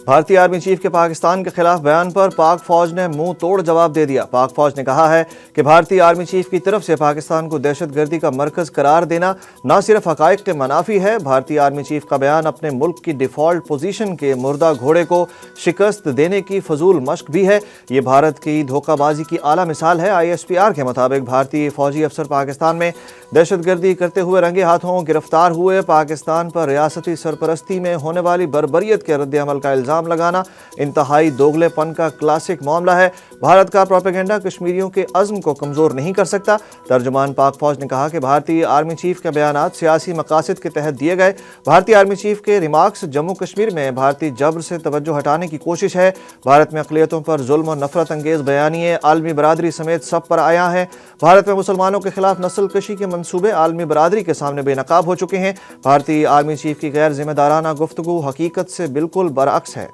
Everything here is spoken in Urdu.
بھارتی آرمی چیف کے پاکستان کے خلاف بیان پر پاک فوج نے منہ توڑ جواب دے دیا۔ پاک فوج نے کہا ہے کہ بھارتی آرمی چیف کی طرف سے پاکستان کو دہشت گردی کا مرکز قرار دینا نہ صرف حقائق کے منافی ہے، بھارتی آرمی چیف کا بیان اپنے ملک کی ڈیفالٹ پوزیشن کے مردہ گھوڑے کو شکست دینے کی فضول مشق بھی ہے۔ یہ بھارت کی دھوکہ بازی کی اعلیٰ مثال ہے۔ ISPR کے مطابق بھارتی فوجی افسر پاکستان میں دہشت گردی کرتے ہوئے رنگے ہاتھوں گرفتار ہوئے۔ پاکستان پر ریاستی سرپرستی میں ہونے والی بربریت کے رد عمل کا الزام لگانا انتہائی دوگلے پن کا کلاسک معاملہ ہے۔ بھارت کا پروپیگنڈا کشمیریوں کے عزم کو کمزور نہیں کر سکتا۔ ترجمان پاک فوج نے کہا کہ بھارتی آرمی چیف کے بیانات سیاسی مقاصد کے تحت دیے گئے۔ بھارتی آرمی چیف کے ریمارکس جموں کشمیر میں بھارتی جبر سے توجہ ہٹانے کی کوشش ہے۔ بھارت میں اقلیتوں پر ظلم و نفرت انگیز بیانیے عالمی برادری سمیت سب پر آیا ہے۔ بھارت میں مسلمانوں کے خلاف نسل کشی کے منصوبے عالمی برادری کے سامنے بے نقاب ہو چکے ہیں۔ بھارتی آرمی چیف کی غیر ذمہ دارانہ گفتگو حقیقت سے بالکل برعکس ہے۔